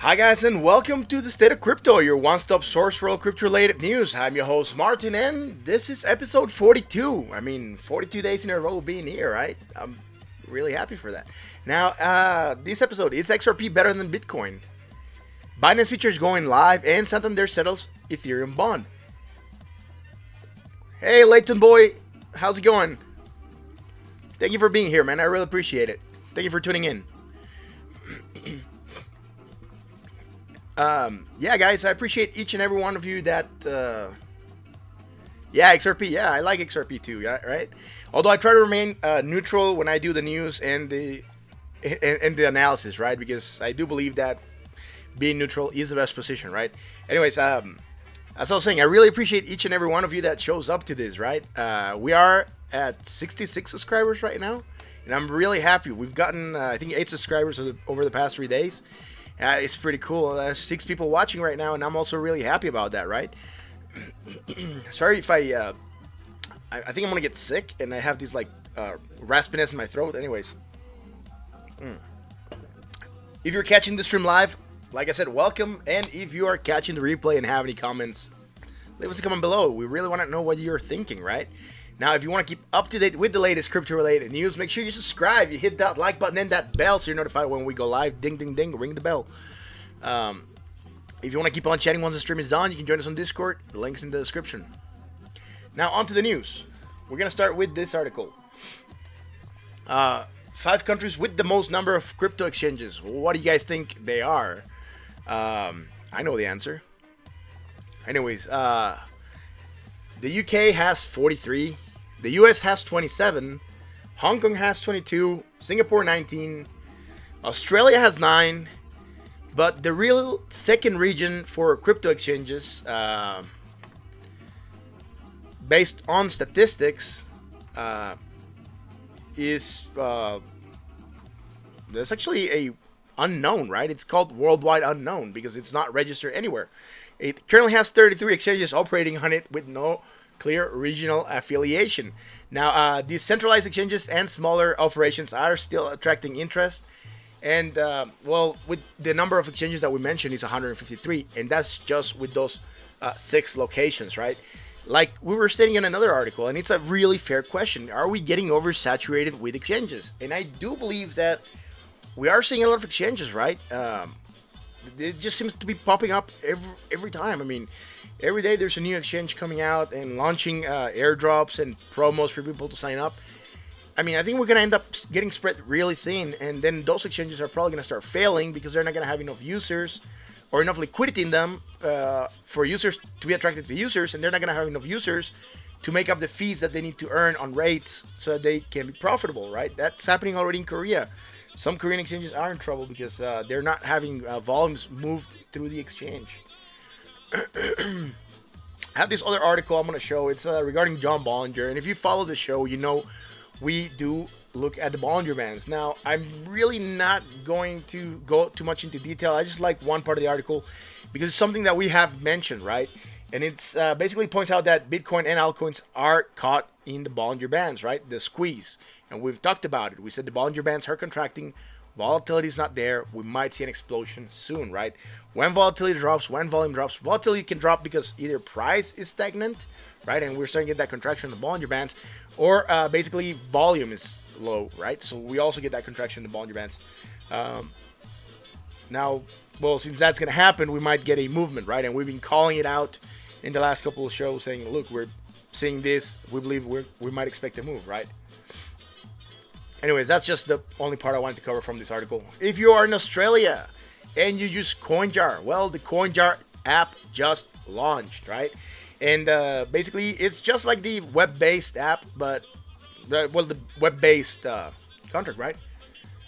Hi guys and welcome to the State of Crypto, your one-stop source for all crypto-related news. I'm your host Martin and this is episode 42. 42 days in a row being here, right? I'm really happy for that. Now, this episode, is XRP better than Bitcoin? Binance features going live and Santander settles Ethereum bond. Hey Leighton boy, how's it going? Thank you for being here, man. I really appreciate it. Thank you for tuning in. Yeah, guys, I appreciate each and every one of you that, yeah, XRP, yeah, I like XRP too, yeah, right? Although I try to remain neutral when I do the news and the analysis, right? Because I do believe that being neutral is the best position, right? Anyways, as I was saying, I really appreciate each and every one of you that shows up to this, right? We are at 66 subscribers right now, and I'm really happy. We've gotten, I think, 8 subscribers over the past 3 days. It's pretty cool. There's 6 people watching right now, and I'm also really happy about that, right? Sorry if I think I'm gonna get sick, and I have these like raspiness in my throat. Anyways, if you're catching the stream live, like I said, welcome. And if you are catching the replay and have any comments, leave us a comment below. We really want to know what you're thinking, right? Now, if you want to keep up to date with the latest crypto-related news, make sure you subscribe. You hit that like button and that bell so you're notified when we go live. Ding, ding, ding. Ring the bell. If you want to keep on chatting once the stream is done, you can join us on Discord. The link's in the description. Now, on to the news. We're going to start with this article. 5 countries with the most number of crypto exchanges. What do you guys think they are? I know the answer. Anyways, the UK has 43. The US has 27, Hong Kong has 22, Singapore 19, Australia has 9, but the real second region for crypto exchanges, based on statistics, is there's actually a unknown, right? It's called worldwide unknown because it's not registered anywhere. It currently has 33 exchanges operating on it with no clear regional affiliation. Now, these centralized exchanges and smaller operations are still attracting interest. And, well, with the number of exchanges that we mentioned is 153. And that's just with those 6 locations, right? Like we were stating in another article, and it's a really fair question. Are we getting oversaturated with exchanges? And I do believe that we are seeing a lot of exchanges, right? It just seems to be popping up every time. I mean, every day there's a new exchange coming out and launching airdrops and promos for people to sign up. I mean, I think we're going to end up getting spread really thin, and then those exchanges are probably going to start failing because they're not going to have enough users or enough liquidity in them for users to be attracted to users, and they're not going to have enough users to make up the fees that they need to earn on rates so that they can be profitable, right? That's happening already in Korea. Some Korean exchanges are in trouble because they're not having volumes moved through the exchange. I have this other article I'm going to show. It's regarding John Bollinger. And if you follow the show, you know we do look at the Bollinger Bands. Now, I'm really not going to go too much into detail. I just like one part of the article because it's something that we have mentioned, right? And it's basically points out that Bitcoin and altcoins are caught in the Bollinger Bands, right? The squeeze. And we've talked about it. We said the Bollinger Bands are contracting. Volatility is not there. We might see an explosion soon, right? When volatility drops, when volume drops, volatility can drop because either price is stagnant, right? And we're starting to get that contraction in the Bollinger Bands, or basically volume is low, right? So we also get that contraction in the Bollinger Bands. Now, well, since that's going to happen, we might get a movement, right? And we've been calling it out in the last couple of shows saying, look, we're seeing this. We believe we might expect a move, right? Anyways, that's just the only part I wanted to cover from this article. If you are in Australia and you use CoinJar, well, the CoinJar app just launched, right? And basically, it's just like the web-based app, but, well, the web-based contract, right?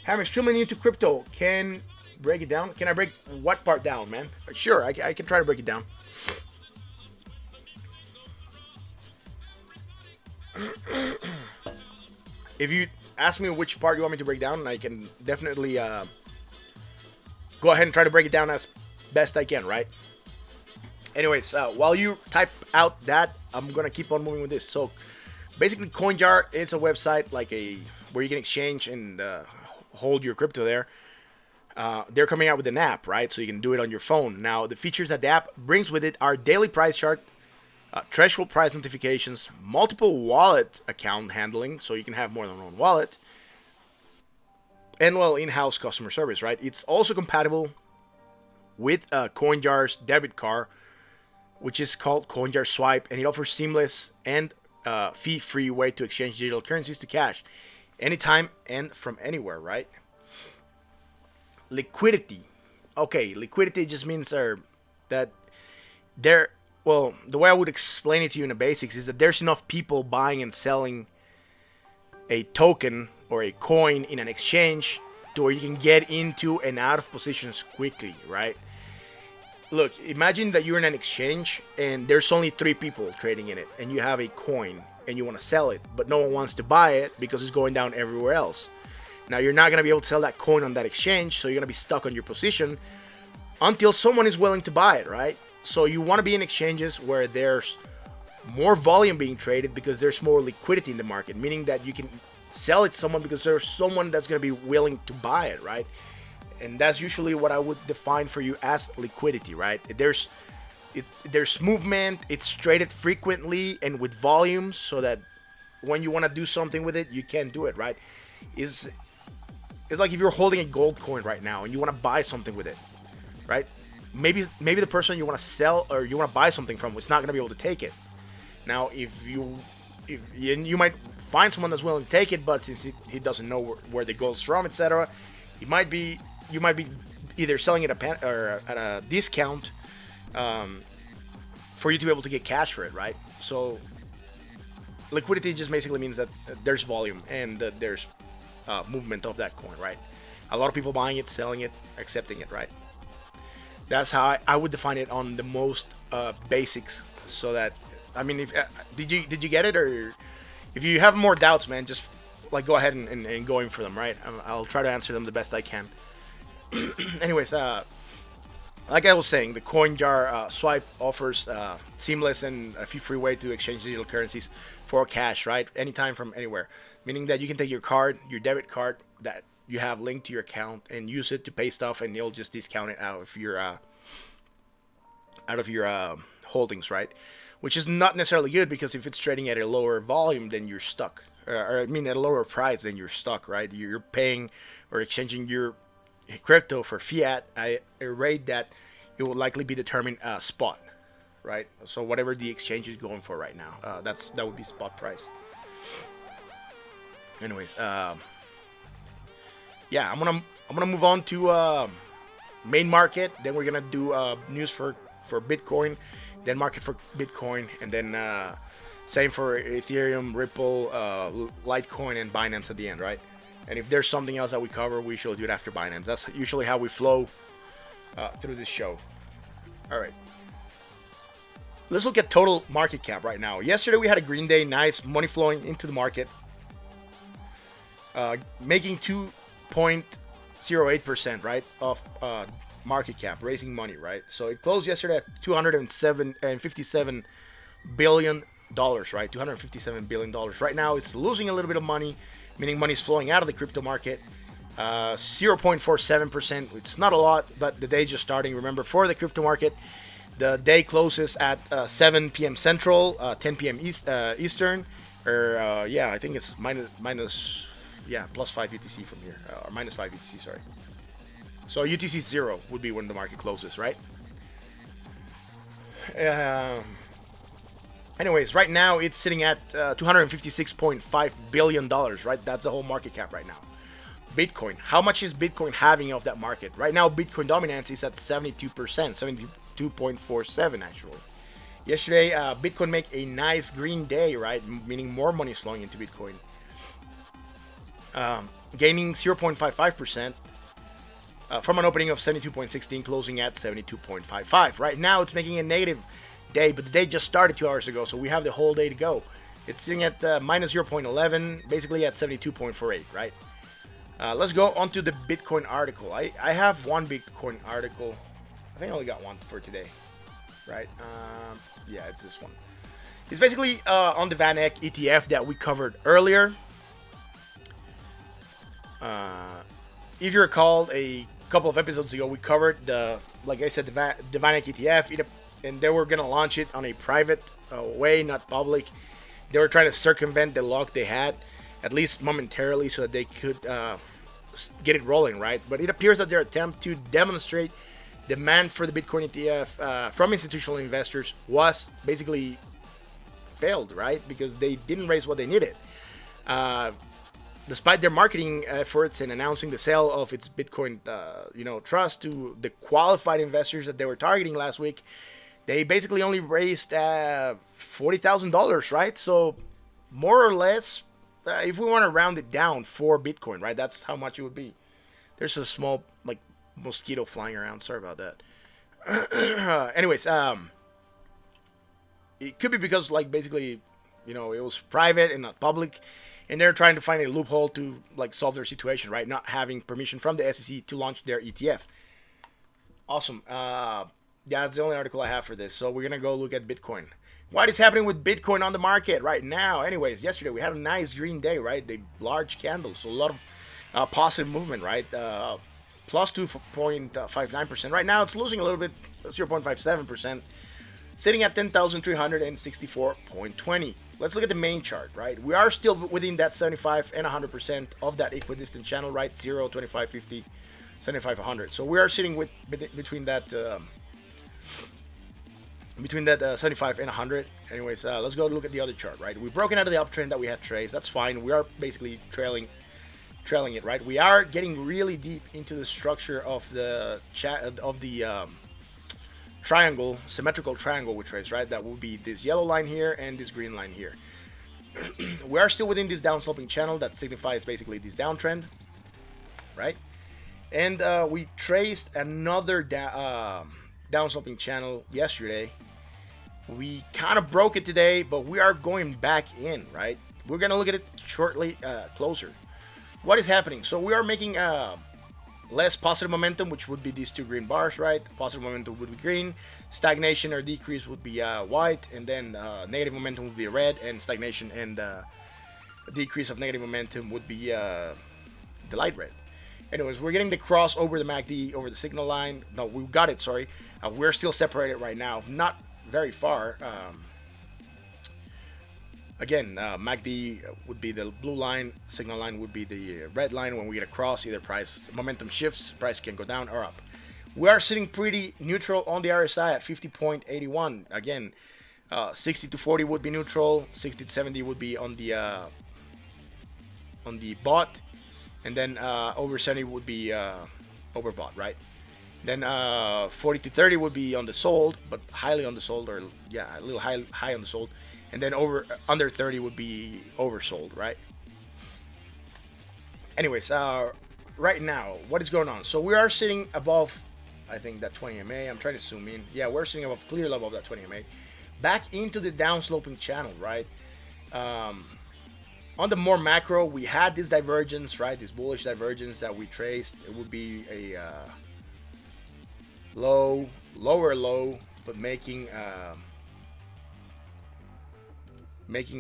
I'm extremely new to crypto. Can break it down? Can I break what part down, man? Sure, I can try to break it down. If you ask me which part you want me to break down, I can definitely go ahead and try to break it down as best I can, right? Anyways, while you type out that, I'm gonna keep on moving with this. So basically, CoinJar, it's a website like where you can exchange and hold your crypto there. they're coming out with an app, right? So you can do it on your phone. Now, the features that the app brings with it are daily price chart, threshold price notifications, multiple wallet account handling, so you can have more than one wallet, and well, in-house customer service, right? It's also compatible with CoinJar's debit card, which is called CoinJar Swipe, and it offers seamless and fee-free way to exchange digital currencies to cash anytime and from anywhere, right? Liquidity. Okay, liquidity just means that there. Well, the way I would explain it to you in the basics is that there's enough people buying and selling a token or a coin in an exchange to where you can get into and out of positions quickly, right? Look, imagine that you're in an exchange and there's only 3 people trading in it, and you have a coin and you want to sell it, but no one wants to buy it because it's going down everywhere else. Now, you're not going to be able to sell that coin on that exchange, so you're going to be stuck on your position until someone is willing to buy it, right? So you want to be in exchanges where there's more volume being traded because there's more liquidity in the market, meaning that you can sell it to someone because there's someone that's going to be willing to buy it, right? And that's usually what I would define for you as liquidity, right? There's movement, it's traded frequently and with volumes, so that when you want to do something with it, you can do it, right? It's like if you're holding a gold coin right now and you want to buy something with it, right? Maybe the person you want to sell or you want to buy something from is not going to be able to take it. Now, if you might find someone that's willing to take it, but since he doesn't know where the gold's from, etc., you might be either selling it at a discount for you to be able to get cash for it, right? So liquidity just basically means that there's volume and that there's movement of that coin, right? A lot of people buying it, selling it, accepting it, right? That's how I would define it on the most basics. So that, I mean, if did you get it, or if you have more doubts, man, just like go ahead and go in for them, right? I'll try to answer them the best I can. Anyways, like I was saying, the CoinJar Swipe offers seamless and a fee-free way to exchange digital currencies for cash, right? Anytime from anywhere. Meaning that you can take your card, your debit card that you have linked to your account, and use it to pay stuff, and it'll just discount it out of your holdings, right? Which is not necessarily good, because if it's trading at a lower volume, then you're stuck. Or I mean, at a lower price, then you're stuck, right? You're paying or exchanging your crypto for fiat at a rate that it will likely be determined spot, right? So whatever the exchange is going for right now, that would be spot price. Anyways, yeah, I'm gonna move on to main market. Then we're gonna do news for Bitcoin, then market for Bitcoin, and then same for Ethereum, Ripple, Litecoin, and Binance at the end, right? And if there's something else that we cover, we shall do it after Binance. That's usually how we flow through this show. All right. Let's look at total market cap right now. Yesterday we had a green day, nice money flowing into the market, making 2.08%, right, of market cap, raising money, right? So it closed yesterday at $257 billion, right? $257 billion. Right now it's losing a little bit of money, meaning money is flowing out of the crypto market. 0.47%. It's not a lot, but the day just starting. Remember, for the crypto market, the day closes at 7 p.m. Central, 10 p.m. Eastern, or yeah, I think it's minus plus 5 UTC from here, or minus 5 UTC, sorry. So UTC 0 would be when the market closes, right? Anyways, right now it's sitting at $256.5 billion, right? That's the whole market cap right now. Bitcoin, how much is Bitcoin having of that market? Right now, Bitcoin dominance is at 72%, 72.47 actually. Yesterday, Bitcoin made a nice green day, right? Meaning more money is flowing into Bitcoin. Gaining 0.55%. From an opening of 72.16, closing at 72.55. Right now, it's making a negative day, but the day just started 2 hours ago, so we have the whole day to go. It's sitting at minus 0.11, basically at 72.48, right? Let's go on to the Bitcoin article. I have one Bitcoin article. I think I only got one for today, right? Yeah, it's this one. It's basically on the Van Eck ETF that we covered earlier. If you recall, a couple of episodes ago, we covered the, like I said, the Binance ETF, and they were gonna launch it on a private way, not public. They were trying to circumvent the lock they had, at least momentarily, so that they could get it rolling, right? But it appears that their attempt to demonstrate demand for the Bitcoin ETF from institutional investors was basically failed, right? Because they didn't raise what they needed. Despite their marketing efforts and announcing the sale of its Bitcoin, trust to the qualified investors that they were targeting last week, they basically only raised $40,000, right? So more or less, if we want to round it down for Bitcoin, right, that's how much it would be. There's a small mosquito flying around. Sorry about that. Anyways, it could be because basically, it was private and not public, and they're trying to find a loophole to solve their situation, right? Not having permission from the SEC to launch their ETF. Awesome. Yeah, that's the only article I have for this. So we're gonna go look at Bitcoin. What is happening with Bitcoin on the market right now? Anyways, yesterday we had a nice green day, right? The large candles, so a lot of positive movement, right? Plus 2.59%. Right now it's losing a little bit, 0.57%, sitting at 10,364.20. Let's look at the main chart, right? We are still within that 75 and 100% of that equidistant channel, right? 0, 25, 50, 75, 100. So we are sitting between that 75 and 100. Anyways, let's go look at the other chart, right? We've broken out of the uptrend that we had traced. That's fine. We are basically trailing it, right? We are getting really deep into the structure of the triangle, symmetrical triangle we traced, right? That will be this yellow line here and this green line here. We are still within this downsloping channel that signifies basically this downtrend, right? And we traced another downsloping channel yesterday. We kind of broke it today, but we are going back in, right? We're gonna look at it shortly, closer. What is happening? So we are making less positive momentum, which would be these two green bars, right? Positive momentum would be green, stagnation or decrease would be white, and then negative momentum would be red, and stagnation and decrease of negative momentum would be the light red. Anyways, we're getting the cross over the MACD, over the signal line. No, we got it, sorry. We're still separated right now, not very far. Again, MACD would be the blue line, signal line would be the red line. When we get across, either price momentum shifts, price can go down or up. We are sitting pretty neutral on the RSI at 50.81. Again, 60 to 40 would be neutral, 60 to 70 would be on the bought, and then over 70 would be overbought, right? Then 40 to 30 would be on the sold, but highly on the sold, or yeah, a little high on the sold. And then under 30 would be oversold, right? Anyways, right now, what is going on? So we are sitting above, I think, that 20 MA. I'm trying to zoom in. Yeah, we're sitting above, clear level of that 20 MA. Back into the downsloping channel, right? On the more macro, we had this divergence, right? This bullish divergence that we traced. It would be a lower low, but making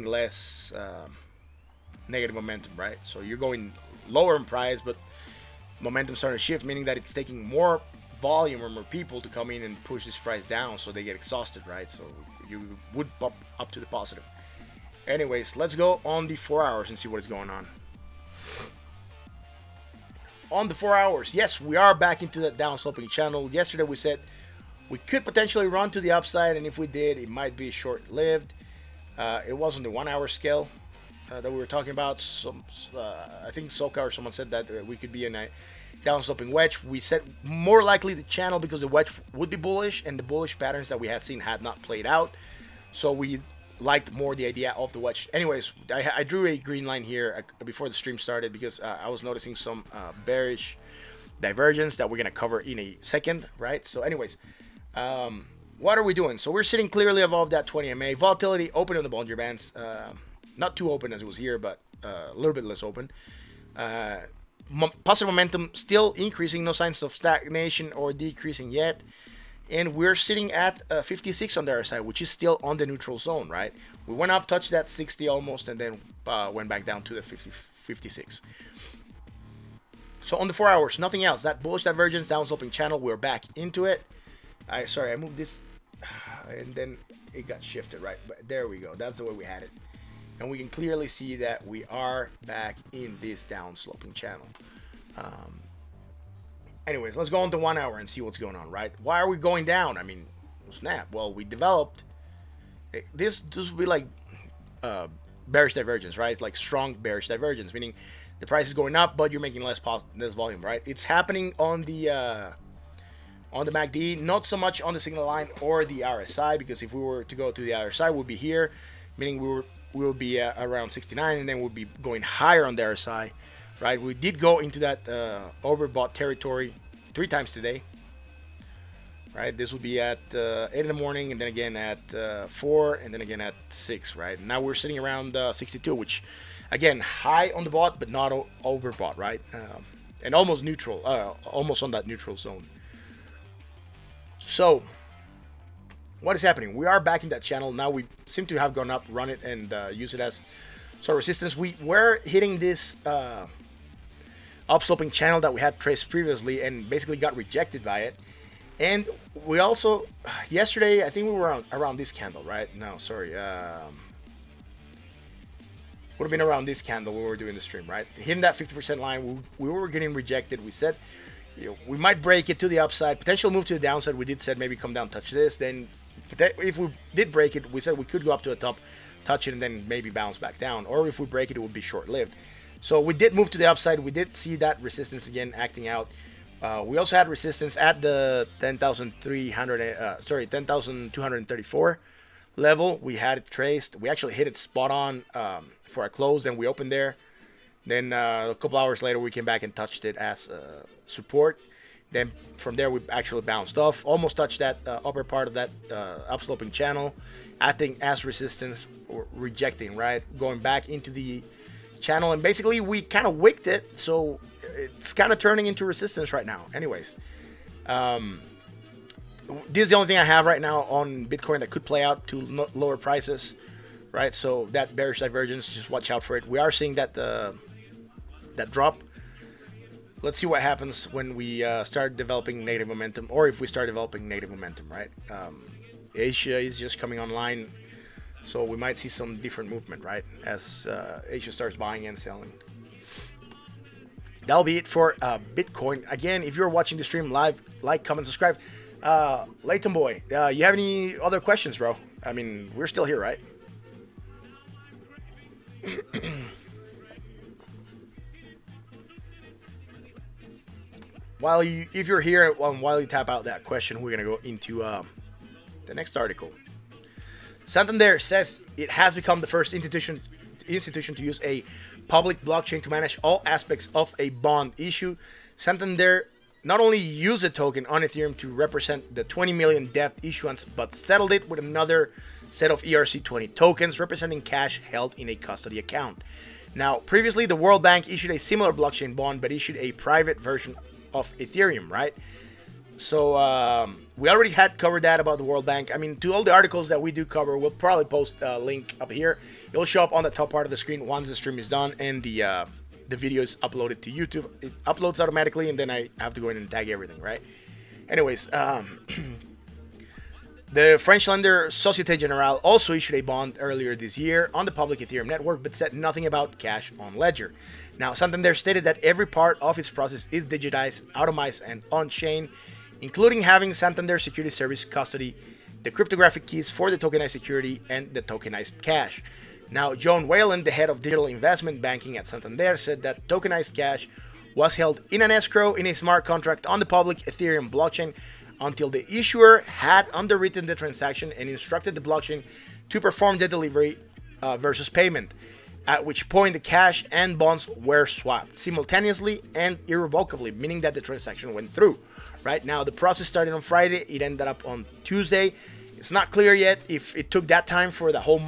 less negative momentum, right? So you're going lower in price, but momentum starting to shift, meaning that it's taking more volume or more people to come in and push this price down, so they get exhausted, right? So you would pop up to the positive. Anyways, let's go on the 4 hours and see what is going on. On the 4 hours, yes, we are back into that downsloping channel. Yesterday we said we could potentially run to the upside, and if we did, it might be short-lived. It was on the 1 hour scale that we were talking about. I think Soka or someone said that we could be in a downsloping wedge. We said more likely the channel, because the wedge would be bullish, and the bullish patterns that we had seen had not played out. So we liked more the idea of the wedge. Anyways, I drew a green line here before the stream started, because I was noticing some bearish divergence that we're going to cover in a second, right? So anyways, what are we doing? So we're sitting clearly above that 20 MA. Volatility open on the Bollinger Bands. Not too open as it was here, but a little bit less open. Positive momentum still increasing. No signs of stagnation or decreasing yet. And we're sitting at 56 on the RSI, which is still on the neutral zone, right? We went up, touched that 60 almost, and then went back down to the 56. So on the 4 hours, nothing else. That bullish divergence, down sloping channel, we're back into it. Sorry, I moved this and then it got shifted, right? But there we go. That's the way we had it. And we can clearly see that we are back in this down sloping channel. Anyways, let's go on to 1 hour and see what's going on, right? Why are we going down? I mean, snap. Well, we developed this would be like bearish divergence, right? It's like strong bearish divergence, meaning the price is going up, but you're making less volume, right? It's happening on the MACD, not so much on the signal line or the RSI, because if we were to go to the RSI, we'd be here, meaning we would be around 69, and then we'll be going higher on the RSI, right? We did go into that overbought territory 3 times today, right? This would be at 8 in the morning, and then again at 4, and then again at 6, right? Now we're sitting around 62, which, again, high on the bought, but not overbought, right? And almost neutral, almost on that neutral zone. So, what is happening? We are back in that channel. Now we seem to have gone up, run it, and use it as sort of resistance. We were hitting this upsloping channel that we had traced previously and basically got rejected by it. And we also, yesterday, I think we were around this candle, right? No, sorry. Would have been around this candle when we were doing the stream, right? Hitting that 50% line, we were getting rejected. We said, we might break it to the upside, potential move to the downside. We did said maybe come down, touch this. Then if we did break it, we said we could go up to the top, touch it, and then maybe bounce back down. Or if we break it, it would be short-lived. So we did move to the upside. We did see that resistance again acting out. We also had resistance at the 10,234 level. We had it traced. We actually hit it spot on for a close, and we opened there. Then a couple hours later, we came back and touched it as support. Then from there, we actually bounced off, almost touched that upper part of that upsloping channel, acting as resistance or rejecting, right? Going back into the channel, and basically we kind of wicked it, so it's kind of turning into resistance right now. Anyways, this is the only thing I have right now on Bitcoin that could play out to lower prices, right? So that bearish divergence, just watch out for it. We are seeing that that drop. Let's see what happens when we start developing negative momentum, or if we start developing negative momentum, right? Asia is just coming online, so we might see some different movement, right? As Asia starts buying and selling. That'll be it for Bitcoin. Again, if you're watching the stream live, like, comment, subscribe. Layton boy, you have any other questions, bro? I mean, we're still here, right? If you're here, while you tap out that question, we're gonna go into the next article. Santander says it has become the first institution to use a public blockchain to manage all aspects of a bond issue. Santander not only used the token on Ethereum to represent the 20 million debt issuance, but settled it with another set of ERC20 tokens representing cash held in a custody account. Now, previously, the World Bank issued a similar blockchain bond, but issued a private version of Ethereum, right? So we already had covered that about the World Bank. I mean, to all the articles that we do cover, we'll probably post a link up here. It'll show up on the top part of the screen once the stream is done and the video is uploaded to YouTube. It uploads automatically, and then I have to go in and tag everything, right? Anyways, the French lender Société Générale also issued a bond earlier this year on the public Ethereum network, but said nothing about cash on ledger. Now, Santander stated that every part of its process is digitized, automized, and on-chain, including having Santander Security Service custody the cryptographic keys for the tokenized security and the tokenized cash. Now, John Whalen, the head of digital investment banking at Santander, said that tokenized cash was held in an escrow in a smart contract on the public Ethereum blockchain until the issuer had underwritten the transaction and instructed the blockchain to perform the delivery versus payment, at which point the cash and bonds were swapped simultaneously and irrevocably, meaning that the transaction went through. Right now, the process started on Friday. It ended up on Tuesday. It's not clear yet if it took that time for the whole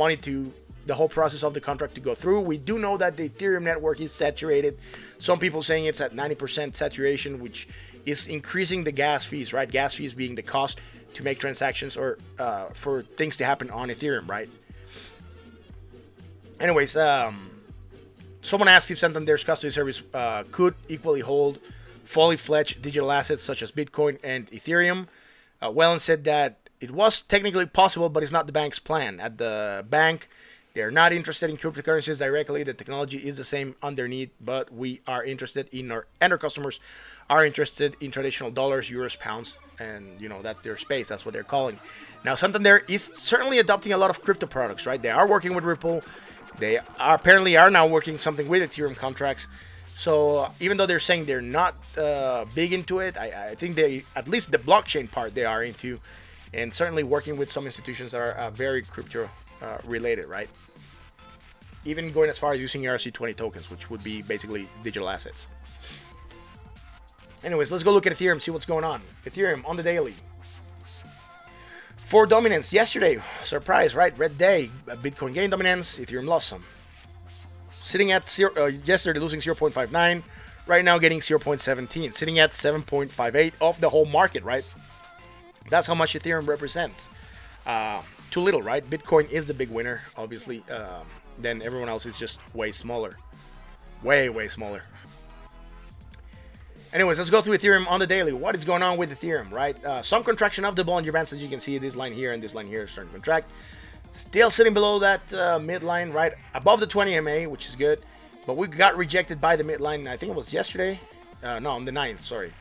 process of the contract to go through. We do know that the Ethereum network is saturated. Some people saying it's at 90% saturation, which is increasing the gas fees, right? Gas fees being the cost to make transactions or for things to happen on Ethereum, right? Anyways, Someone asked if Santander's custody service could equally hold fully fledged digital assets such as Bitcoin and Ethereum. Wellen said that it was technically possible, but it's not the bank's plan. At the bank, they're not interested in cryptocurrencies directly. The technology is the same underneath, but we are interested in our customers are interested in traditional dollars, euros, pounds, and that's their space. That's what they're calling. Now, Santander is certainly adopting a lot of crypto products, right? They are working with Ripple. They apparently are now working something with Ethereum contracts. So even though they're saying they're not big into it, I think they, at least the blockchain part, they are into, and certainly working with some institutions that are very crypto related, right? Even going as far as using ERC20 tokens, which would be basically digital assets. Anyways, let's go look at Ethereum, see what's going on. Ethereum on the daily. For dominance yesterday, surprise, right? Red day. Bitcoin gained dominance, Ethereum lost some. Sitting at yesterday losing 0.59, right now getting 0.17, sitting at 7.58 of the whole market, right? That's how much Ethereum represents. Too little, right? Bitcoin is the big winner, obviously. Then everyone else is just way smaller. Way smaller. Anyways, let's go through Ethereum on the daily. What is going on with Ethereum, right? Some contraction of the Bollinger Bands, as you can see. This line here and this line here is starting to contract. Still sitting below that midline, right above the 20 MA, which is good. But we got rejected by the midline, I think it was yesterday. No, on the 9th, sorry.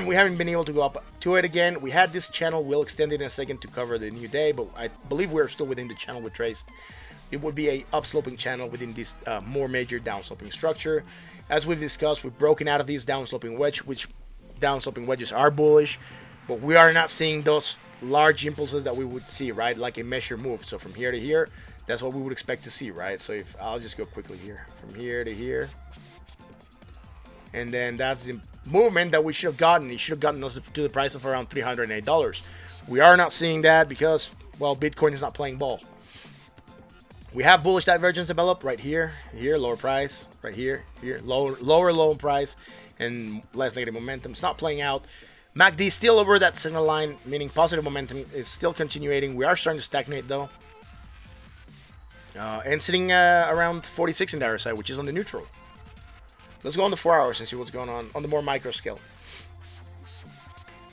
We haven't been able to go up to it again. We had this channel. We'll extend it in a second to cover the new day, but I believe we're still within the channel we traced. It would be a upsloping channel within this more major downsloping structure. As we've discussed, we've broken out of these downsloping wedge, which downsloping wedges are bullish, but we are not seeing those large impulses that we would see, right? Like a measure move. So from here to here, that's what we would expect to see, right? So if I'll just go quickly here, from here to here, and then that's the movement that we should have gotten. It should have gotten us to the price of around $308. We are not seeing that because, well, Bitcoin is not playing ball. We have bullish divergence developed right here, lower price, right here, lower price, and less negative momentum. It's not playing out. MACD still over that signal line, meaning positive momentum is still continuing. We are starting to stagnate though. And sitting around 46 in the RSI, which is on the neutral. Let's go on the 4 hours and see what's going on the more micro scale.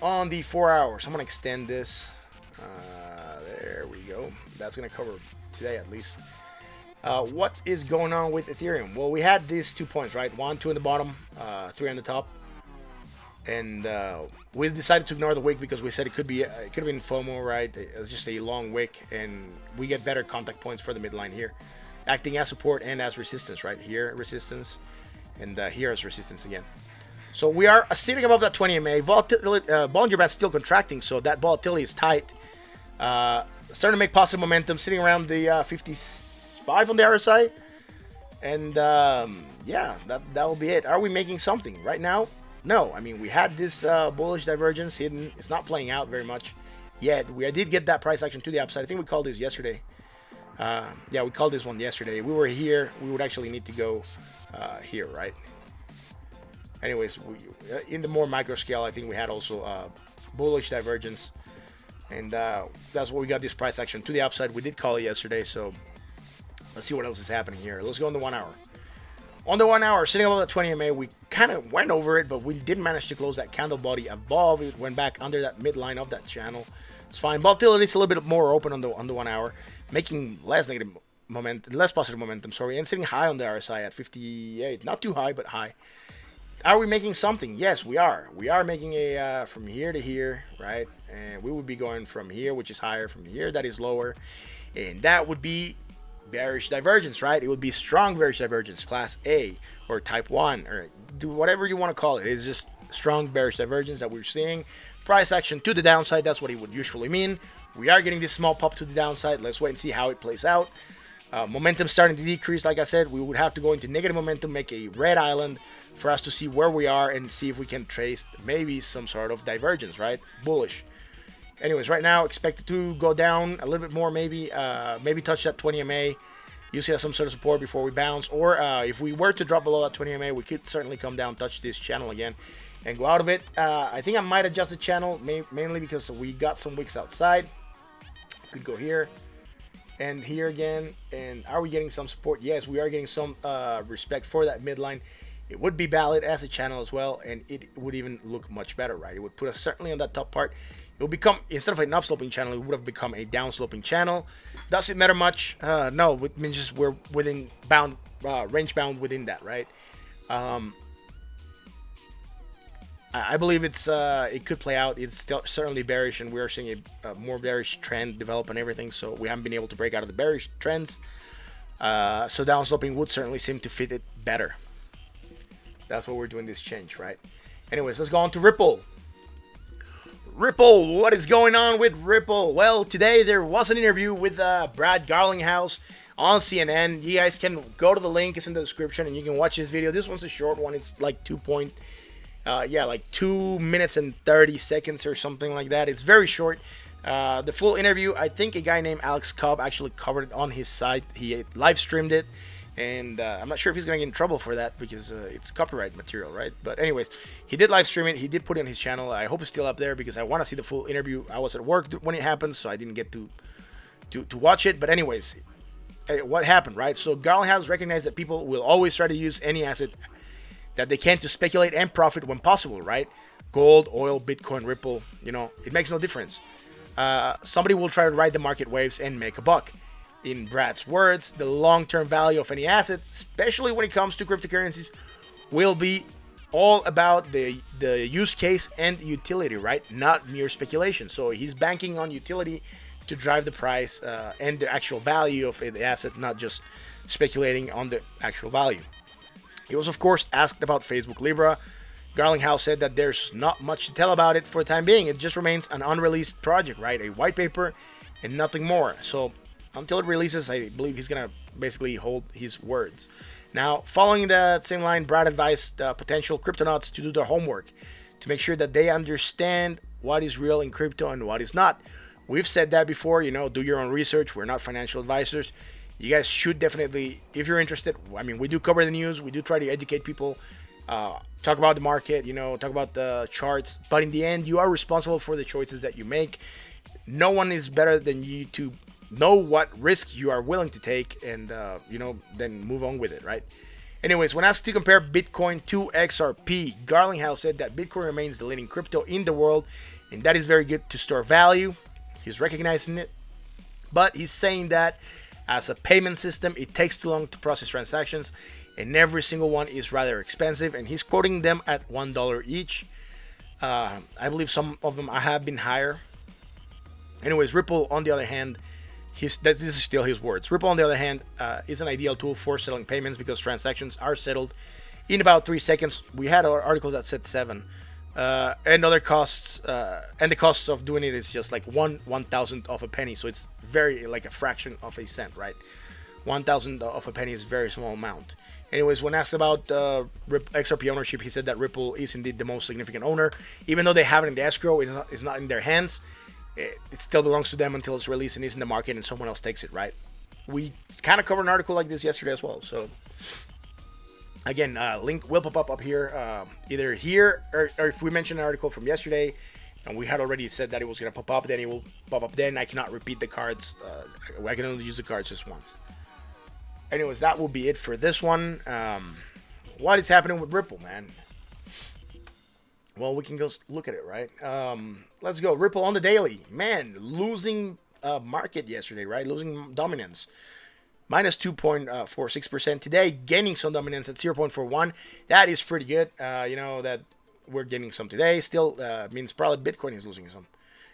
On the 4 hours, I'm going to extend this. There we go. That's going to cover today at least. What is going on with Ethereum? Well, we had these 2 points, right? 1, 2 in the bottom, 3 on the top. And we decided to ignore the wick because we said it could have been FOMO, right? It's just a long wick, and we get better contact points for the midline here, acting as support and as resistance, right? Here resistance, and here is resistance again. So we are sitting above that 20 MA. Bollinger Band still contracting, so that volatility is tight. Starting to make positive momentum, sitting around the 55 on the RSI, and yeah, that will be it. Are we making something right now? No, I mean, we had this bullish divergence hidden. It's not playing out very much yet. I did get that price action to the upside. I think we called this yesterday. Yeah, we called this one yesterday. We were here. We would actually need to go here, right? Anyways, in the more micro scale, I think we had also bullish divergence. And that's what we got this price action to the upside. We did call it yesterday, so let's see what else is happening here. Let's go on the 1 hour. On the 1 hour, sitting above the 20 MA, we kind of went over it, but we did manage to close that candle body above. It went back under that midline of that channel. It's fine. Volatility is a little bit more open on the 1 hour, making less negative momentum, less positive momentum, sorry, and sitting high on the RSI at 58. Not too high, but high. Are we making something? Yes, we are. We are making a from here to here, right? And we would be going from here, which is higher, from here, that is lower, and that would be bearish divergence, right? It would be strong bearish divergence, class A or type 1, or do whatever you want to call it. It's just strong bearish divergence that we're seeing. Price action to the downside, that's what it would usually mean. We are getting this small pop to the downside. Let's wait and see how it plays out. Momentum starting to decrease. Like I said, we would have to go into negative momentum, make a red island for us to see where we are and see if we can trace maybe some sort of divergence, right? Bullish. Anyways, right now, expect it to go down a little bit more, maybe touch that 20 MA, use it as some sort of support before we bounce, or if we were to drop below that 20 MA, we could certainly come down, touch this channel again, and go out of it. I think I might adjust the channel, mainly because we got some wicks outside. Could go here, And here again, and are we getting some support? Yes, we are getting some respect for that midline. It would be valid as a channel as well, and it would even look much better, right? It would put us certainly on that top part. It will become, instead of an upsloping channel, it would have become a downsloping channel. Does it matter much? No, it means just we're within bound, range bound within that, right? I believe it could play out. It's still certainly bearish, and we're seeing a more bearish trend develop and everything. So we haven't been able to break out of the bearish trends. So downsloping would certainly seem to fit it better. That's what we're doing this change, right? Anyways, let's go on to Ripple. Ripple, what is going on with Ripple? Well, today there was an interview with Brad Garlinghouse on CNN. You guys can go to the link, it's in the description, and you can watch this video. This one's a short one. It's like 2 minutes and 30 seconds or something like that. It's very short. The full interview, I think a guy named Alex Cobb actually covered it on his site. He live streamed it, and I'm not sure if he's going to get in trouble for that because it's copyright material, right? But anyways, he did live stream it. He did put it on his channel. I hope it's still up there because I want to see the full interview. I was at work when it happened, so I didn't get to watch it. But anyways, what happened, right? So Garlinghouse recognized that people will always try to use any asset that they can to speculate and profit when possible, right? Gold, oil, Bitcoin, Ripple, it makes no difference. Somebody will try to ride the market waves and make a buck. In Brad's words, the long-term value of any asset, especially when it comes to cryptocurrencies, will be all about the use case and utility, right? Not mere speculation. So he's banking on utility to drive the price and the actual value of the asset, not just speculating on the actual value. He was, of course, asked about Facebook Libra. Garlinghouse said that there's not much to tell about it for the time being. It just remains an unreleased project, right? A white paper and nothing more. So until it releases, I believe he's going to basically hold his words. Now, following that same line, Brad advised potential cryptonauts to do their homework to make sure that they understand what is real in crypto and what is not. We've said that before, do your own research. We're not financial advisors. You guys should definitely, if you're interested, we do cover the news. We do try to educate people, talk about the market, talk about the charts. But in the end, you are responsible for the choices that you make. No one is better than you to know what risks you are willing to take and, then move on with it, right? Anyways, when asked to compare Bitcoin to XRP, Garlinghouse said that Bitcoin remains the leading crypto in the world, and that is very good to store value. He's recognizing it, but he's saying that as a payment system, it takes too long to process transactions, and every single one is rather expensive, and he's quoting them at $1 each. I believe some of them have been higher. Anyways, Ripple, on the other hand, this is still his words. Ripple, on the other hand, is an ideal tool for settling payments because transactions are settled in about 3 seconds. We had articles that said 7. And other costs, and the cost of doing it is just like 1/1000th of a penny. So it's very like a fraction of a cent, right? 1/1000th of a penny is a very small amount. Anyways, when asked about XRP ownership, he said that Ripple is indeed the most significant owner. Even though they have it in the escrow, it's not in their hands. It still belongs to them until it's released and is in the market and someone else takes it, right? We kind of covered an article like this yesterday as well. So again, link will pop up here, either here or if we mention an article from yesterday, and we had already said that it was going to pop up, then it will pop up. Then I cannot repeat the cards. I can only use the cards just once. Anyways, that will be it for this one. What is happening with Ripple, man? Well, we can go look at it, right? Let's go. Ripple on the daily. Man, losing market yesterday, right? Losing dominance. Minus 2.46% today, gaining some dominance at 0.41. That is pretty good. That we're gaining some today. Still means probably Bitcoin is losing some.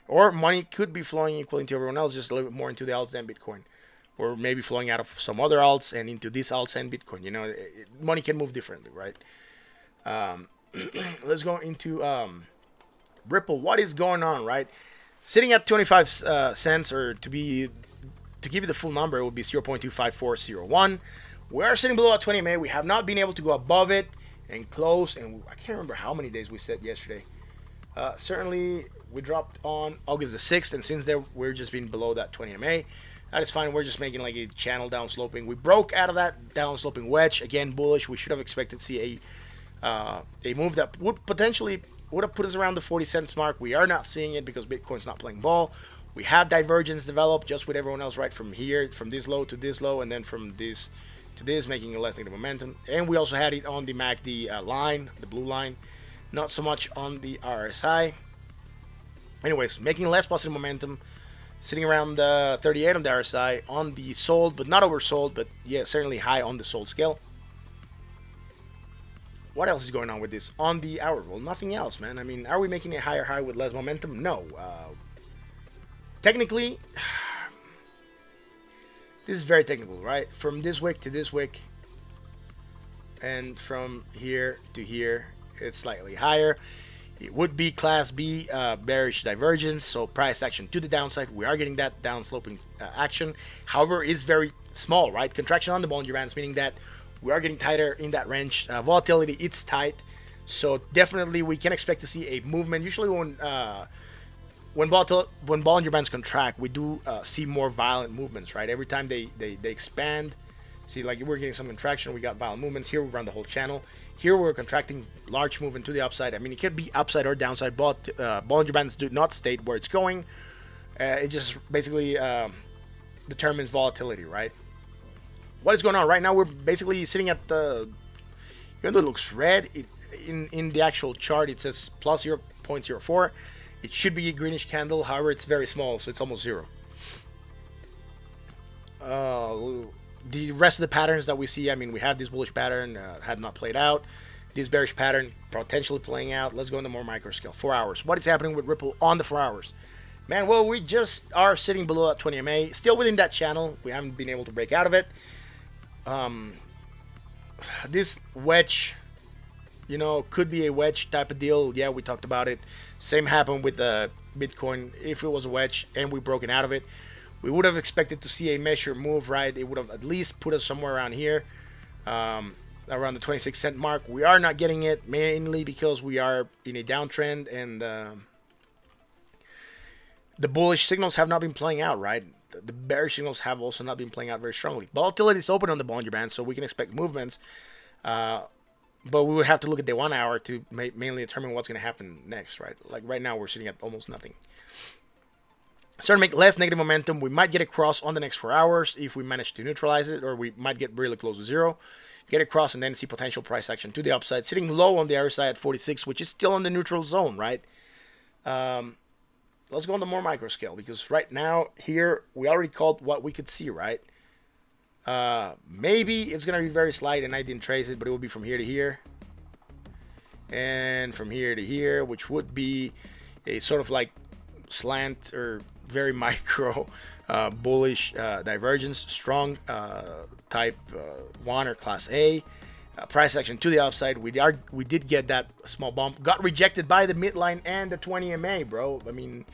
Or money could be flowing equally into everyone else, just a little bit more into the alts than Bitcoin. Or maybe flowing out of some other alts and into these alts and Bitcoin. Money can move differently, right? Let's go into Ripple. What is going on, right? Sitting at 25 cents, or to give you the full number, it would be 0.25401. We are sitting below at 20 MA. We have not been able to go above it and close. And I can't remember how many days we said yesterday. Certainly, we dropped on August the 6th. And since then, we're just been below that 20 MA. That is fine. We're just making like a channel downsloping. We broke out of that downsloping wedge. Again, bullish. We should have expected to see a move that would have put us around the 40 cents mark. We are not seeing it because Bitcoin's not playing ball. We have divergence developed just with everyone else, right? From here, from this low to this low, and then from this to this, making a less negative momentum. And we also had it on the MACD line, the blue line, not so much on the RSI. Anyways, making less positive momentum, sitting around 38 on the RSI, on the sold, but not oversold, but yeah, certainly high on the sold scale. What else is going on with this on the hour? Well, nothing else, man. I mean, are we making a higher high with less momentum? No. Technically, this is very technical, right? From this wick to this wick, and from here to here, it's slightly higher. It would be Class B bearish divergence, so price action to the downside. We are getting that downsloping action. However, it's very small, right? Contraction on the Bollinger Bands, meaning that we are getting tighter in that range. Volatility, it's tight, so definitely we can expect to see a movement. Usually when Bollinger Bands contract, we do see more violent movements, right? Every time they expand, see, like we're getting some contraction, we got violent movements. Here we run the whole channel. Here we're contracting, large movement to the upside. I mean, it could be upside or downside, but Bollinger Bands do not state where it's going. It just basically determines volatility, right? What is going on right now? We're basically sitting at the, even though it looks red, in the actual chart it says plus 0.04. It should be a greenish candle. However, it's very small, so it's almost zero. The rest of the patterns that we see, I mean, we have this bullish pattern, had not played out. This bearish pattern potentially playing out. Let's go into more micro scale. 4 hours. What is happening with Ripple on the 4 hours? Man, well, we just are sitting below that 20 MA. Still within that channel. We haven't been able to break out of it. This wedge, you know, could be a wedge type of deal. Yeah, we talked about it. Same happened with Bitcoin. If it was a wedge and we broken out of it, we would have expected to see a measured move, right? It would have at least put us somewhere around here, around the 26-cent mark. We are not getting it, mainly because we are in a downtrend, and the bullish signals have not been playing out, right? The bearish signals have also not been playing out very strongly. Volatility is open on the Bollinger Band, so we can expect movements. But we would have to look at the 1 hour to mainly determine what's going to happen next, right? Like right now, we're sitting at almost nothing. Starting to make less negative momentum. We might get across on the next 4 hours if we manage to neutralize it, or we might get really close to zero. Get across and then see potential price action to the upside. Sitting low on the RSI at 46, which is still in the neutral zone, right? Let's go on the more micro scale, because right now here we already called what we could see, right? Maybe it's gonna be very slight, and I didn't trace it, but it will be from here to here, and from here to here, which would be a sort of like slant or very micro bullish divergence, strong type 1 or class A. Price action to the upside. We did get that small bump. Got rejected by the midline and the 20 MA, bro. I mean,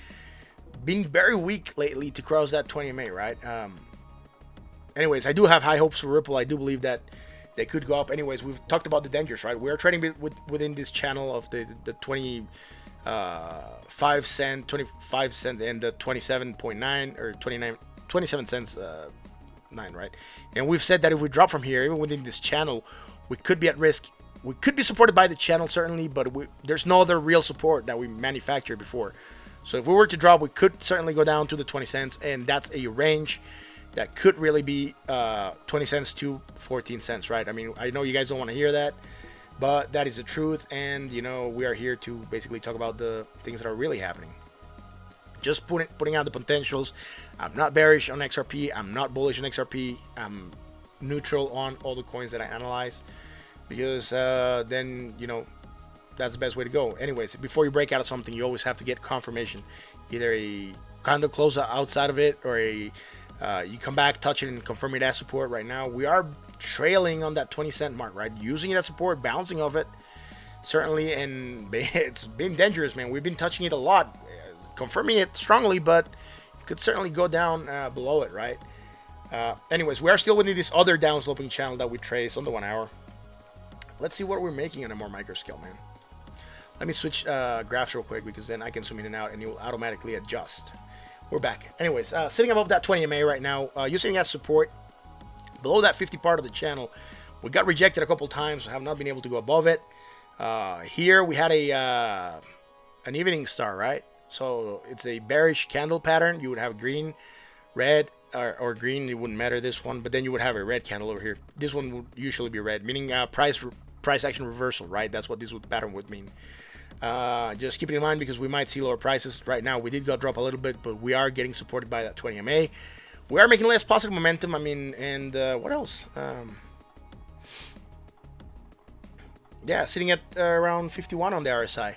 been very weak lately to cross that 20 MA, right? Anyways, I do have high hopes for Ripple. I do believe that they could go up. Anyways, we've talked about the dangers, right? We are trading within this channel of the 25 cent, and the 27.9 or 27 cents 9, right? And we've said that if we drop from here, even within this channel, we could be at risk. We could be supported by the channel, certainly, but there's no other real support that we manufactured before. So if we were to drop, we could certainly go down to the 20 cents, and that's a range that could really be 20 cents to 14 cents, right? I mean, I know you guys don't want to hear that, but that is the truth, and, you know, we are here to basically talk about the things that are really happening. Just putting out the potentials. I'm not bearish on XRP. I'm not bullish on XRP. I'm neutral on all the coins that I analyze, because then, you know, that's the best way to go. Anyways, before you break out of something, you always have to get confirmation, either a candle close outside of it, or a you come back, touch it, and confirm it as support. Right now we are trailing on that 20 cent mark, right? Using it as support, bouncing off it, certainly, and it's been dangerous, man. We've been touching it a lot, confirming it strongly, but it could certainly go down below it, right? Anyways, we are still within this other downsloping channel that we trace on the 1 hour. Let's see what we're making on a more micro scale, man. Let me switch graphs real quick, because then I can zoom in and out and it will automatically adjust. We're back. Anyways, sitting above that 20 MA right now, using as support below that 50 part of the channel. We got rejected a couple times, have not been able to go above it. Here we had an evening star, right? So it's a bearish candle pattern. You would have green, red, or green. It wouldn't matter this one, but then you would have a red candle over here. This one would usually be red, meaning price action reversal, right? That's what this pattern would mean. Just keep it in mind because we might see lower prices. Right now, we did go drop a little bit, but we are getting supported by that 20 MA. We are making less positive momentum. I mean, and what else? Yeah, sitting at around 51 on the RSI.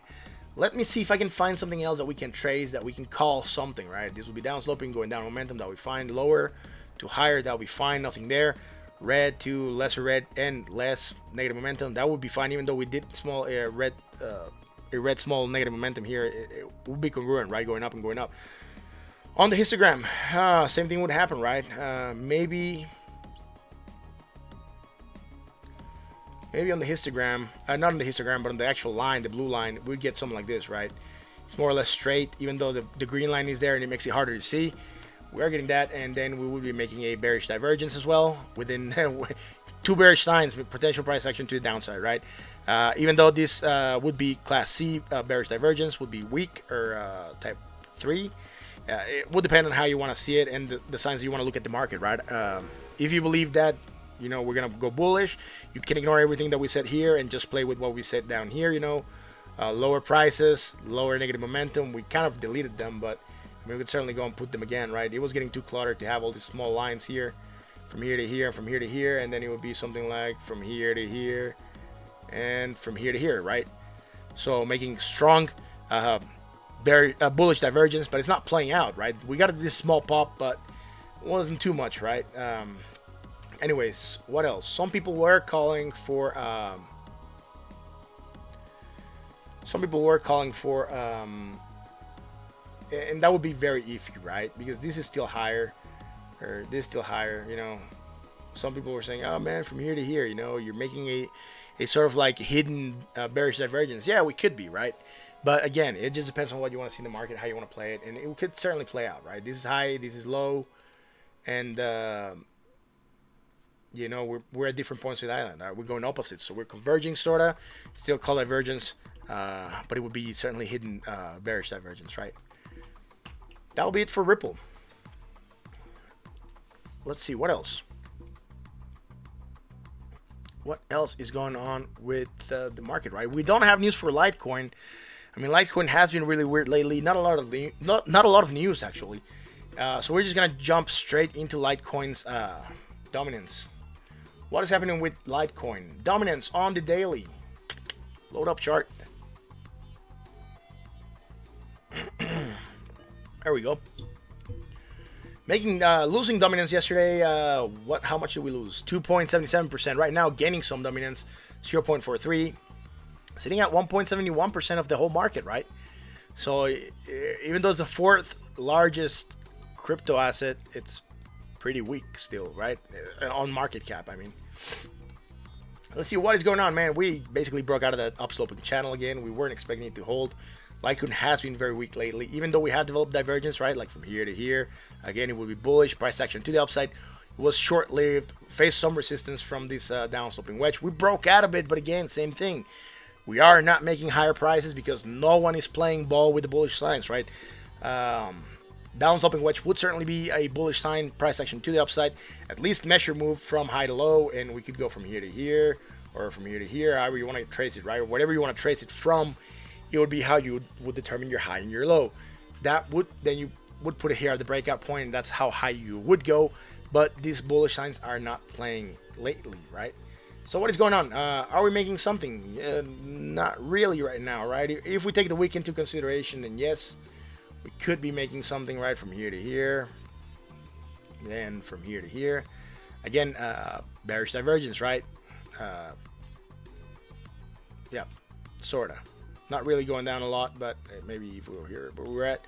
Let me see if I can find something else that we can trace, that we can call something, right? This will be down sloping, going down momentum. That we find lower to higher. That will be fine. Nothing there. Red to lesser red and less negative momentum. That would be fine, even though we did small a red small negative momentum here. It would be congruent, right? Going up and going up. On the histogram, same thing would happen, right? Maybe on the histogram, not on the histogram, but on the actual line, the blue line, we'd get something like this, right? It's more or less straight, even though the green line is there and it makes it harder to see. We are getting that, and then we would be making a bearish divergence as well within two bearish signs with potential price action to the downside, right? Even though this would be Class C bearish divergence, would be weak or type 3. It would depend on how you want to see it and the signs that you want to look at the market, right? If you believe that, you know, we're going to go bullish, you can ignore everything that we said here and just play with what we said down here, you know. Lower prices, lower negative momentum. We kind of deleted them, but I mean, we could certainly go and put them again, right? It was getting too cluttered to have all these small lines here, from here to here, and from here to here, and then it would be something like from here to here, and from here to here, right? So making strong bullish divergence, but it's not playing out, right? We got this small pop, but it wasn't too much, right? Anyways, what else? Some people were calling for and that would be very iffy, right? Because this is still higher, or this is still higher, you know. Some people were saying, oh man, from here to here, you know, you're making a sort of like hidden bearish divergence. Yeah, we could be, right? But again, it just depends on what you want to see in the market, how you want to play it, and it could certainly play out, right? This is high, this is low, and you know, we're at different points of the island. We're going opposites, so we're converging, sorta. Still called divergence, but it would be certainly hidden bearish divergence, right? That'll be it for Ripple. Let's see what else. What else is going on with the market, right? We don't have news for Litecoin. I mean, Litecoin has been really weird lately. Not a lot of news actually. So we're just gonna jump straight into Litecoin's dominance. What is happening with Litecoin? Dominance on the daily. Load up chart. There we go. Losing dominance yesterday. How much did we lose? 2.77%. Right now, gaining some dominance. 0.43. Sitting at 1.71% of the whole market, right? So even though it's the fourth largest crypto asset, it's pretty weak still, right? On market cap, I mean. Let's see what is going on, man. We basically broke out of that upsloping channel again. We weren't expecting it to hold. Litecoin has been very weak lately, even though we have developed divergence, right? Like from here to here. Again, it will be bullish. Price action to the upside. It was short-lived. Faced some resistance from this downsloping wedge. We broke out of it, but again, same thing. We are not making higher prices because no one is playing ball with the bullish signs, right? Downsloping wedge would certainly be a bullish sign. Price action to the upside. At least measure move from high to low, and we could go from here to here, or from here to here, however you want to trace it, right? Whatever you want to trace it from, it would be how you would determine your high and your low. Then you would put it here at the breakout point, and that's how high you would go. But these bullish signs are not playing lately, right? So what is going on? Are we making something? Not really right now, right? If we take the week into consideration, then yes, we could be making something, right? From here to here, then from here to here. Again, bearish divergence, right? Yeah, sorta. Not really going down a lot, but maybe if we were here where we're at,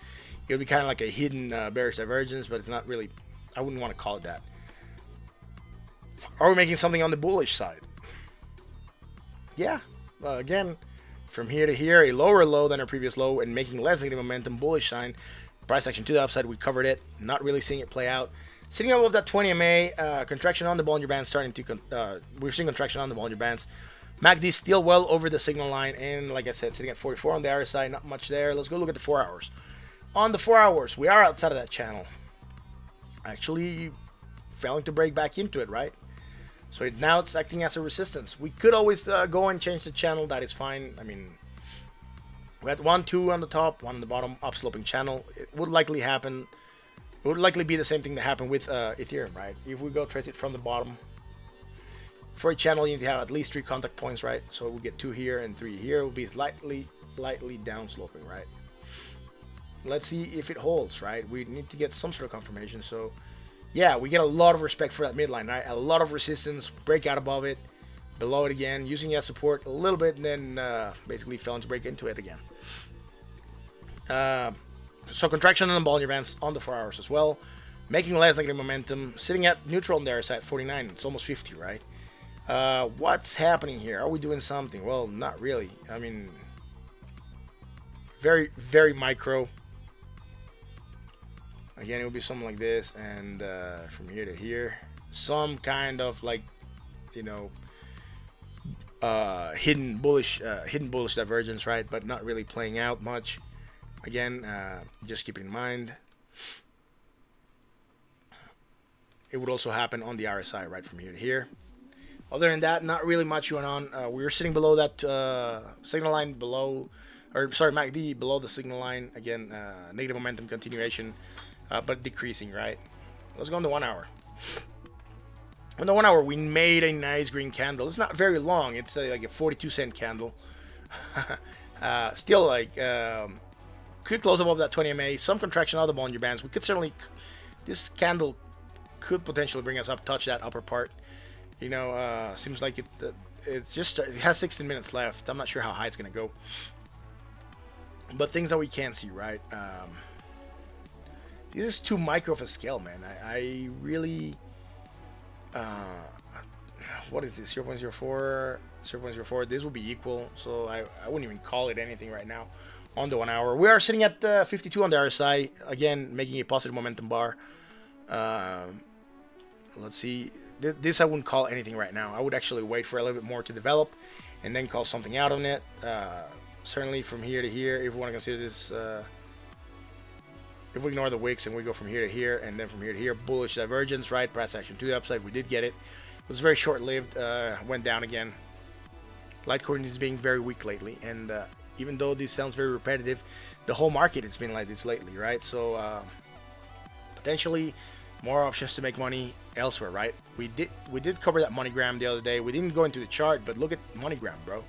it would be kind of like a hidden bearish divergence, but it's not really, I wouldn't want to call it that. Are we making something on the bullish side? Yeah, again, from here to here, a lower low than our previous low and making less negative momentum, bullish sign. Price action to the upside, we covered it, not really seeing it play out. Sitting above that 20 MA, contraction on the Bollinger Bands starting to, we're seeing contraction on the Bollinger Bands. MACD still well over the signal line, and like I said, sitting at 44 on the RSI, not much there. Let's go look at the 4 hours. On the 4 hours, we are outside of that channel. Actually failing to break back into it, right? So now it's acting as a resistance. We could always go and change the channel. That is fine. I mean, we had 1, 2 on the top, 1 on the bottom, upsloping channel. It would likely happen. It would likely be the same thing that happened with Ethereum, right? If we go trace it from the bottom, for a channel you need to have at least 3 contact points, right? So we'll get 2 here and 3 here. It will be lightly downsloping, right? Let's see if it holds, right? We need to get some sort of confirmation. So yeah, we get a lot of respect for that midline, right? A lot of resistance, break out above it, below it again, using it as support a little bit, and then basically failing to break into it again. So contraction on the Bollinger Bands on the 4 hours as well, making less negative momentum, sitting at neutral on there at 49. It's almost 50, right? What's happening here? Are we doing something? Well, not really. I mean, very, very micro. Again, it will be something like this, and from here to here, some kind of like, you know, hidden bullish divergence, right? But not really playing out much. Again, just keep in mind, it would also happen on the RSI, right, from here to here. Other than that, not really much going on. We were sitting below that signal line below, or sorry, MACD below the signal line. Again, negative momentum continuation, but decreasing, right? Let's go on the 1 hour. On the 1 hour, we made a nice green candle. It's not very long. It's like a 42-cent candle. Still, like, could close above that 20 MA. Some contraction of the Bollinger Bands. We could certainly, this candle could potentially bring us up, touch that upper part. You know, seems like it's just, it has 16 minutes left. I'm not sure how high it's gonna go, but things that we can't see, right? This is too micro of a scale, man. I really, what is this? 0.04, 0.04. This will be equal, so I wouldn't even call it anything right now. On the 1 hour, we are sitting at 52 on the RSI, again making a positive momentum bar. Let's see. This I wouldn't call anything right now. I would actually wait for a little bit more to develop and then call something out on it. Certainly from here to here, if we want to consider this, if we ignore the wicks and we go from here to here and then from here to here, bullish divergence, right? Price action to the upside. We did get it. It was very short-lived. Went down again. Litecoin is being very weak lately, and even though this sounds very repetitive, the whole market has been like this lately, right? So potentially more options to make money elsewhere, right? We did cover that MoneyGram the other day. We didn't go into the chart, but look at MoneyGram, bro.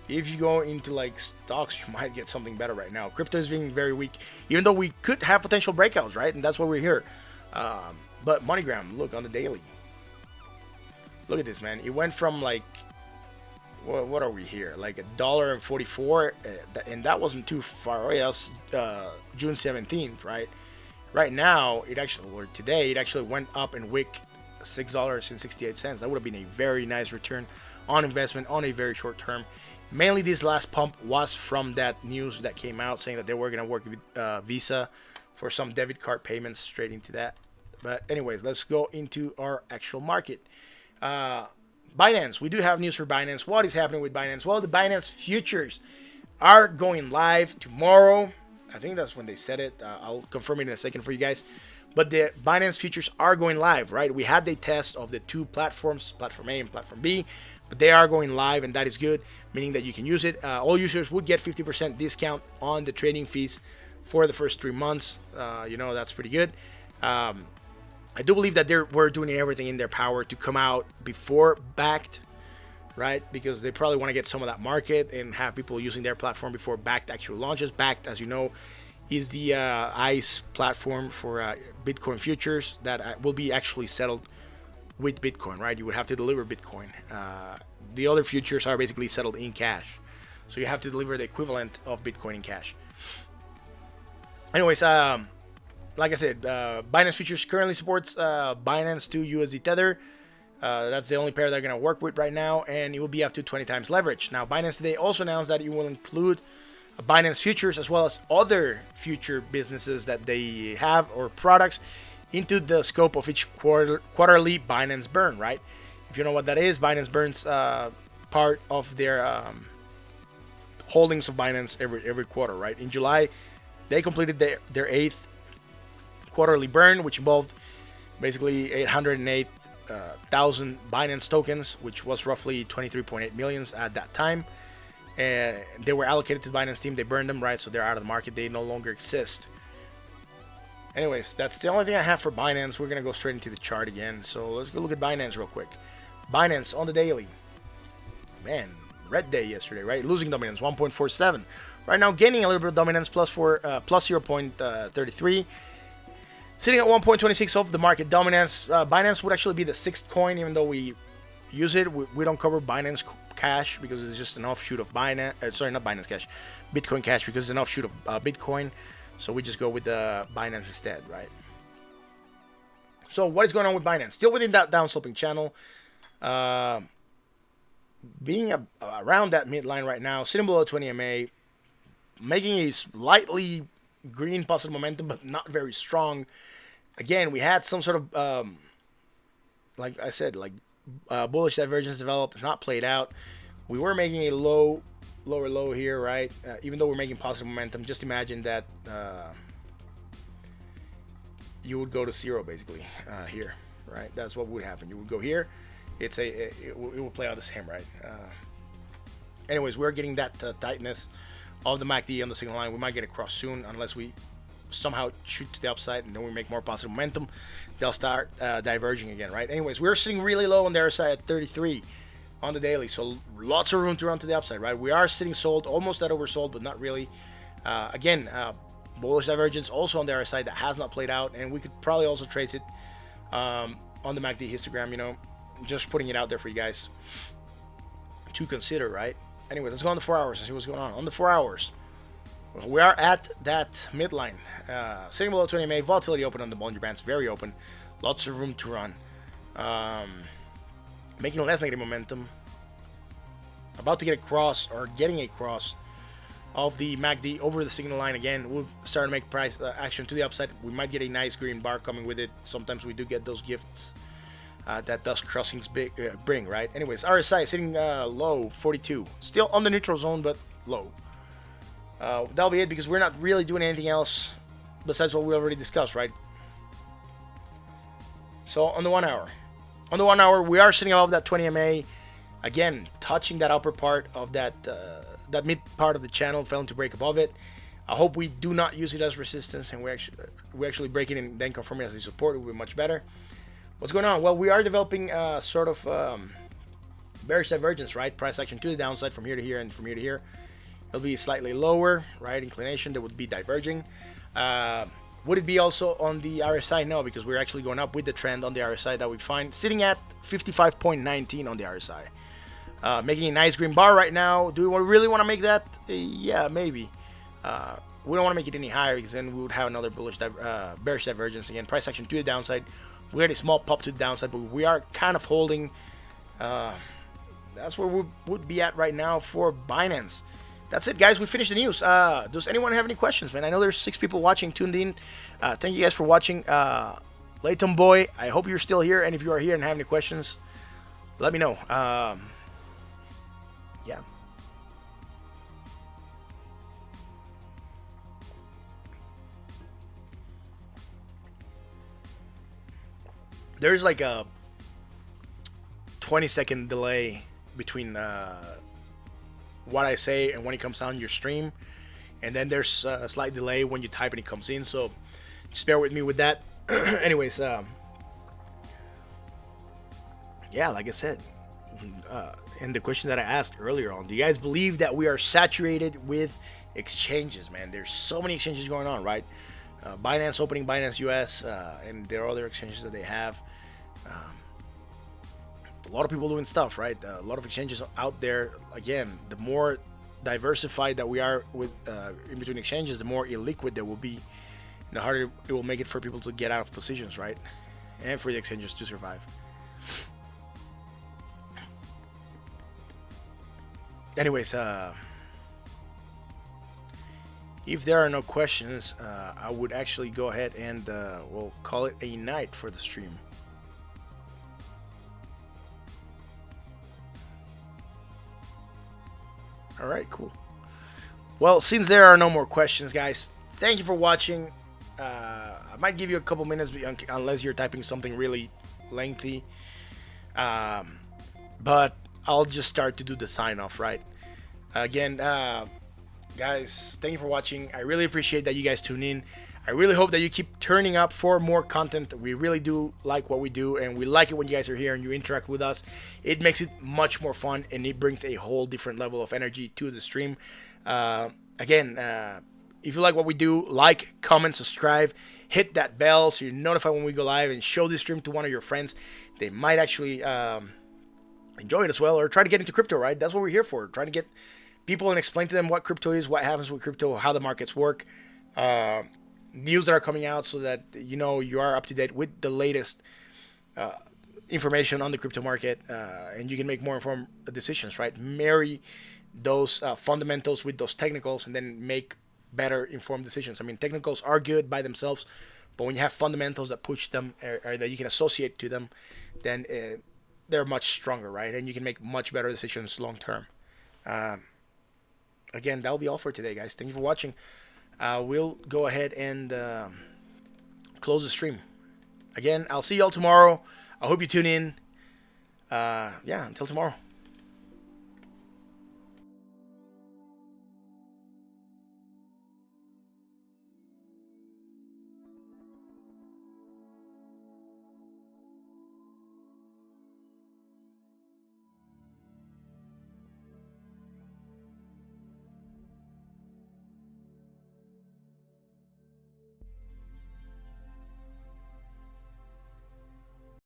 If you go into like stocks, you might get something better right now. Crypto is being very weak, even though we could have potential breakouts, right? And that's why we're here. But MoneyGram, look on the daily. Look at this, man. It went from like, what are we here? Like $1.44, and that wasn't too far away. That was June 17th, right? Right now, it actually, or today, it actually went up and wicked $6.68. That would have been a very nice return on investment on a very short term. Mainly, this last pump was from that news that came out saying that they were going to work with Visa for some debit card payments straight into that. But anyways, let's go into our actual market. Binance, we do have news for Binance. What is happening with Binance? Well, the Binance futures are going live tomorrow. I think that's when they said it. I'll confirm it in a second for you guys. But the Binance futures are going live, right? We had the test of the two platforms, Platform A and Platform B, but they are going live, and that is good, meaning that you can use it. All users would get 50% discount on the trading fees for the first 3 months. You know, that's pretty good. I do believe that we're doing everything in their power to come out before backed, right? Because they probably want to get some of that market and have people using their platform before backed actually launches. Backed, as you know, is the ICE platform for Bitcoin futures that will be actually settled with Bitcoin, right? You would have to deliver Bitcoin. The other futures are basically settled in cash. So you have to deliver the equivalent of Bitcoin in cash. Anyways, like I said, Binance Futures currently supports Binance to USD Tether. That's the only pair they're going to work with right now, and it will be up to 20 times leverage. Now, Binance today also announced that it will include Binance Futures as well as other future businesses that they have or products into the scope of each quarterly Binance burn, right? If you know what that is, Binance burns part of their holdings of Binance every quarter, right? In July, They completed their 8th quarterly burn, which involved basically 808,000 Binance tokens, which was roughly 23.8 millions at that time. And they were allocated to the Binance team. They burned them, right? So they're out of the market. They no longer exist. Anyways, that's the only thing I have for Binance. We're going to go straight into the chart again. So let's go look at Binance real quick. Binance on the daily. Man, red day yesterday, right? Losing dominance, 1.47. Right now, gaining a little bit of dominance, plus 0.33. Sitting at 1.26 of the market dominance. Binance would actually be the 6th coin, even though we use it. We don't cover Binance Cash because it's just an offshoot of Binance. Sorry, not Binance Cash. Bitcoin Cash, because it's an offshoot of Bitcoin. So we just go with the Binance instead, right? So what is going on with Binance? Still within that downsloping channel. Being around that midline right now, sitting below 20 MA, making a slightly green positive momentum, but not very strong. Again, we had some sort of, like I said, bullish divergence develop, not played out. We were making a lower low here, right? Even though we're making positive momentum, just imagine that you would go to zero basically here, right? That's what would happen. You would go here. It will play out the same, right? Anyways, we're getting that tightness of the MACD on the signal line. We might get across soon, unless we somehow shoot to the upside and then we make more positive momentum. They'll start diverging again, right? Anyways, we're sitting really low on their side at 33 on the daily, so lots of room to run to the upside, right? We are sitting sold, almost at oversold, but not really. Again, bullish divergence also on their side that has not played out, and we could probably also trace it on the MACD histogram, you know, just putting it out there for you guys to consider, right? Anyways, let's go on the 4 hours and see what's going on. On the 4 hours, we are at that midline. Sitting below 20 MA, volatility open on the Bollinger Bands, very open. Lots of room to run. Making less negative momentum. About to get across, or getting across, of the MACD over the signal line again. We'll start to make price action to the upside. We might get a nice green bar coming with it. Sometimes we do get those gifts that dust crossings bring, right? Anyways, RSI sitting low, 42. Still on the neutral zone, but low. That'll be it, because we're not really doing anything else besides what we already discussed, right? So on the 1 hour. On the 1 hour, we are sitting above that 20 MA. Again, touching that upper part of that mid part of the channel, failing to break above it. I hope we do not use it as resistance, and we actually break it and then confirm it as a support. It will be much better. What's going on? Well, we are developing sort of bearish divergence, right? Price action to the downside from here to here and from here to here. It'll be slightly lower, right? Inclination that would be diverging. Would it be also on the RSI? No, because we're actually going up with the trend on the RSI that we find sitting at 55.19 on the RSI. Making a nice green bar right now. Do we really want to make that? Yeah, maybe. We don't want to make it any higher, because then we would have another bearish divergence again. Price action to the downside. We had a small pop to the downside, but we are kind of holding. That's where we would be at right now for Binance. That's it, guys. We finished the news. Does anyone have any questions, man? I know there's 6 people watching, tuned in. Thank you guys for watching. Layton Boy, I hope you're still here. And if you are here and have any questions, let me know. Yeah. There's like a 20-second delay between what I say and when it comes down your stream, and then there's a slight delay when you type and it comes in, so just bear with me with that. Anyways, yeah, like I said, and the question that I asked earlier on, do you guys believe that we are saturated with exchanges? Man, there's so many exchanges going on, right? Binance opening Binance US, and there are other exchanges that they have. A lot of people doing stuff, right? A lot of exchanges out there. Again, the more diversified that we are with in between exchanges, the more illiquid there will be, the harder it will make it for people to get out of positions, right? And for the exchanges to survive. Anyways, if there are no questions, I would actually go ahead and we'll call it a night for the stream. All right, cool. Well, since there are no more questions, guys, thank you for watching. I might give you a couple minutes unless you're typing something really lengthy. But I'll just start to do the sign off, right? Again, guys, thank you for watching. I really appreciate that you guys tune in. I really hope that you keep turning up for more content. We really do like what we do, and we like it when you guys are here and you interact with us. It makes it much more fun, and it brings a whole different level of energy to the stream. Again, if you like what we do, like, comment, subscribe, hit that bell so you're notified when we go live, and show this stream to one of your friends. They might actually enjoy it as well, or try to get into crypto, right? That's what we're here for, trying to get people and explain to them what crypto is, what happens with crypto, how the markets work, news that are coming out, so that you are up to date with the latest information on the crypto market, and you can make more informed decisions, right? Marry those fundamentals with those technicals, and then make better informed decisions. I mean, technicals are good by themselves, but when you have fundamentals that push them, or that you can associate to them, then they're much stronger, right? And you can make much better decisions long term. Again, that'll be all for today, guys. Thank you for watching. We'll go ahead and close the stream. Again, I'll see you all tomorrow. I hope you tune in. Yeah, until tomorrow.